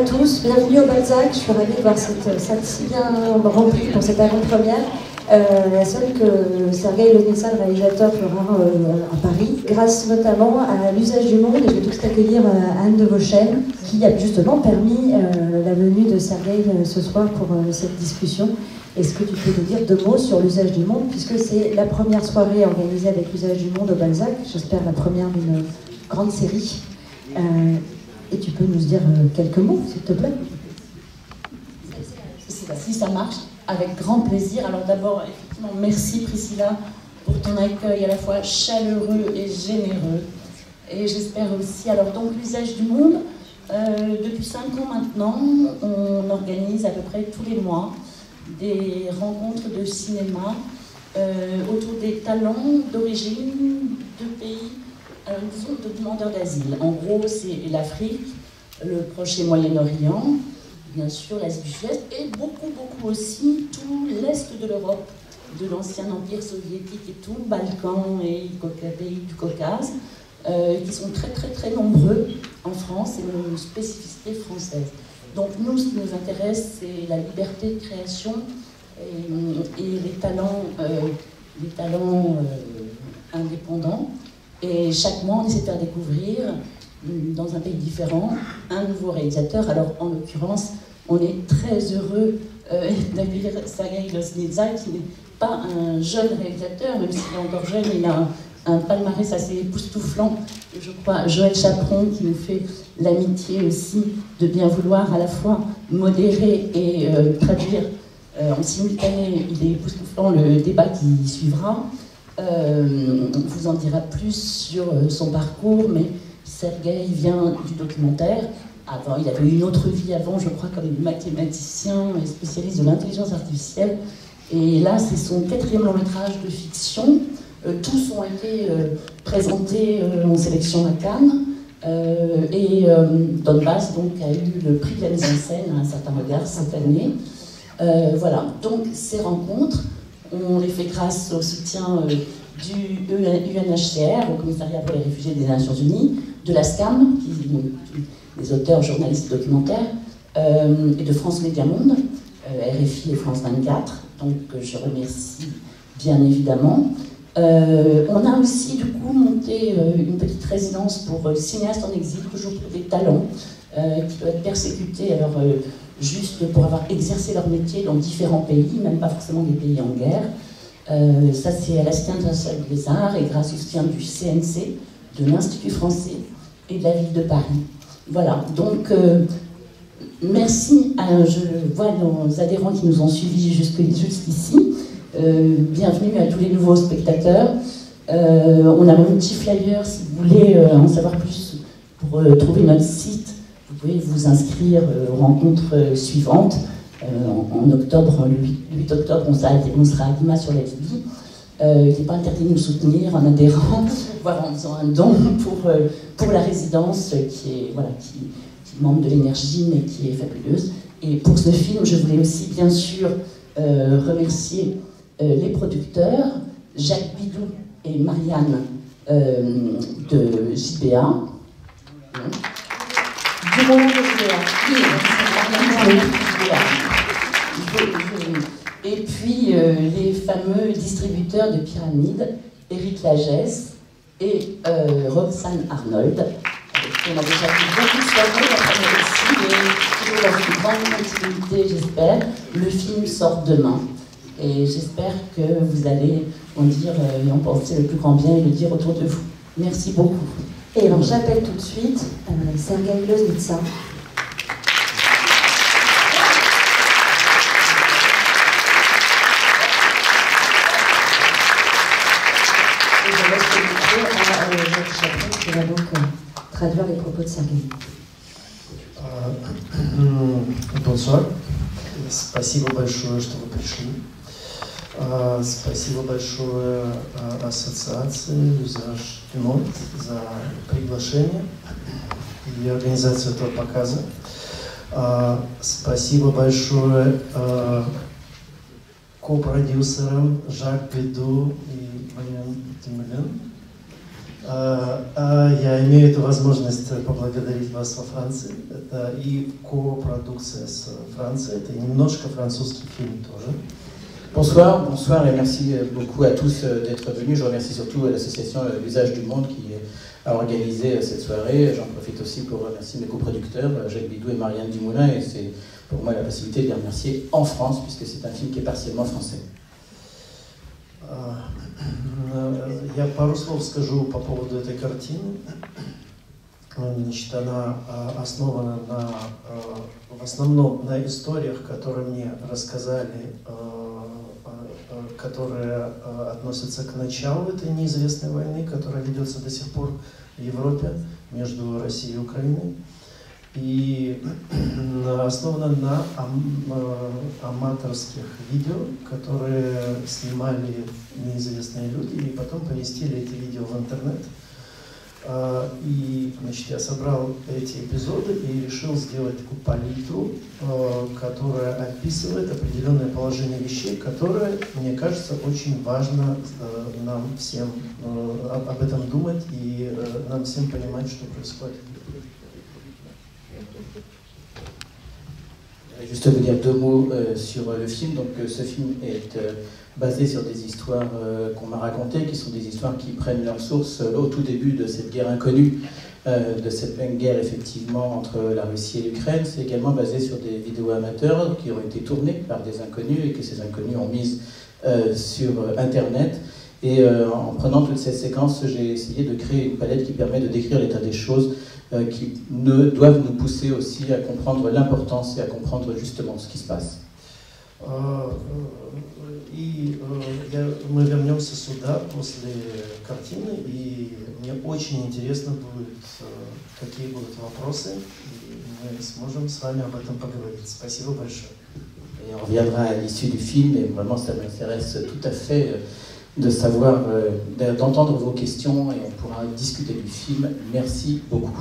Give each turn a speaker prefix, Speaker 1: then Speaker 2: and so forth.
Speaker 1: à tous, bienvenue au Balzac. Je suis ravie de voir cette salle si bien remplie pour cette avant-première. La seule que Sergueï Loznitsa, le réalisateur, fera à Paris, grâce notamment à l'usage du monde. Et je vais tout accueillir Anne de Vauchen, qui a justement permis la venue de Sergueï ce soir pour cette discussion. Est-ce que tu peux nous dire 2 mots sur l'usage du monde, puisque c'est la première soirée organisée avec l'usage du monde au Balzac, j'espère la première d'une grande série. Et tu peux nous dire quelques mots, s'il te plaît?
Speaker 2: Si ça marche, avec grand plaisir. Alors d'abord, effectivement, merci Priscilla pour ton accueil à la fois chaleureux et généreux. Et j'espère aussi, alors donc l'usage du monde, depuis 5 ans maintenant, on organise à peu près tous les mois des rencontres de cinéma autour des talents d'origine de pays, disons, de demandeurs d'asile. En gros, c'est l'Afrique, le Proche et Moyen-Orient, bien sûr l'Asie du Sud-Est, et beaucoup aussi tout l'Est de l'Europe, de l'ancien empire soviétique et tout, Balkans et pays du Caucase, qui sont très nombreux en France, c'est une spécificité française. Donc nous, ce qui nous intéresse, c'est la liberté de création et les talents indépendants. Et chaque mois, on essaie de faire découvrir, dans un pays différent, un nouveau réalisateur. Alors, en l'occurrence, on est très heureux d'accueillir Sergueï Loznitsa, qui n'est pas un jeune réalisateur, même s'il est encore jeune, il a un palmarès assez époustouflant. Je crois Joël Chaperon, qui nous fait l'amitié aussi de bien vouloir à la fois modérer et traduire en simultané. Il est époustouflant le débat qui suivra. On vous en dira plus sur son parcours, mais Sergueï vient du documentaire. Avant, il avait une autre vie avant, je crois, comme mathématicien et spécialiste de l'intelligence artificielle. Et là, c'est son 4e long métrage de fiction. Tous ont été présentés en sélection à Cannes. Et Donbass donc, a eu le prix de la mise en scène à un certain regard cette année. Voilà, donc ces rencontres, on les fait grâce au soutien du UNHCR, au Commissariat pour les réfugiés des Nations Unies, de la SCAM, des auteurs, journalistes documentaires, et de France Média Monde, RFI et France 24. Donc je remercie bien évidemment. On a aussi du coup monté une petite résidence pour cinéastes en exil, toujours pour des talents qui doivent être persécutés, alors juste pour avoir exercé leur métier dans différents pays, même pas forcément des pays en guerre. Ça c'est à la Cité internationale des arts et grâce au soutien du CNC, de l'Institut français et de la ville de Paris. Voilà, donc merci, je vois nos adhérents qui nous ont suivis jusqu'ici. Bienvenue à tous les nouveaux spectateurs. On a un petit flyer si vous voulez en savoir plus pour trouver notre site. Vous pouvez vous inscrire aux rencontres suivantes. En octobre, le 8 octobre, on sera à Lima sur la Libye. Il n'est pas interdit de nous soutenir en adhérant, voire en faisant un don pour la résidence qui est membre de l'énergie mais qui est fabuleuse. Et pour ce film, je voulais aussi bien sûr remercier les producteurs, Jacques Bidou et Marianne de JBA. Du moment de JBA. Et puis les fameux distributeurs de Pyramide, Éric Lagesse et Roxane Arnold, avec qui on a déjà fait beaucoup de soirées, la première ici, et toujours dans une grande continuité, j'espère. Le film sort demain. Et j'espère que vous allez en dire et en penser le plus grand bien et le dire autour de vous. Merci beaucoup.
Speaker 1: Et alors j'appelle tout de suite Sergueï Loznitsa. Et je laisse le micro à Jacques Chaperon qui va donc traduire les propos de Sergueï.
Speaker 3: Bonsoir. Спасибо большое, что вы пришли. Спасибо большое ассоциации «L'Usage du Monde» за приглашение и организацию этого показа. Спасибо большое ко-продюсерам Жак Биду и Мариан Тимелен Я имею эту возможность поблагодарить вас во Франции. Это и копродукция с Францией, это немножко французский фильм тоже.
Speaker 4: Bonsoir, bonsoir et merci beaucoup à tous d'être venus. Je remercie surtout l'association L'Usage du Monde qui a organisé cette soirée. J'en profite aussi pour remercier mes coproducteurs, Jacques Bidou et Marianne Dumoulin, et c'est pour moi la possibilité de les remercier en France, puisque c'est un film qui est partiellement français.
Speaker 3: Я пару слов скажу по поводу этой картины. Значит, она основана в основном на историях, которые мне рассказали, которые относятся к началу этой неизвестной войны, которая ведется до сих пор в Европе между Россией и Украиной. И основана на аматорских видео, которые снимали неизвестные люди и потом поместили эти видео в интернет. И, значит, я собрал эти эпизоды и решил сделать такую палитру, которая описывает определенное положение вещей, которое, мне кажется, очень важно нам всем об этом думать и нам всем понимать, что происходит.
Speaker 4: Juste vous dire deux mots sur le film. Donc, ce film est basé sur des histoires qu'on m'a racontées, qui sont des histoires qui prennent leur source au tout début de cette guerre inconnue, de cette même guerre effectivement entre la Russie et l'Ukraine. C'est également basé sur des vidéos amateurs qui ont été tournées par des inconnus et que ces inconnus ont mises sur Internet. Et en prenant toutes ces séquences, j'ai essayé de créer une palette qui permet de décrire l'état des choses, qui doivent nous pousser aussi à comprendre l'importance et à comprendre justement ce qui se passe.
Speaker 3: И мы вернемся сюда после картины, и мне очень интересно будет, какие будут вопросы, и мы сможем с вами об этом поговорить. Спасибо большое.
Speaker 4: Et on reviendra à l'issue du film, et vraiment ça m'intéresse tout à fait de savoir, d'entendre vos questions, et on pourra discuter du film. Merci beaucoup.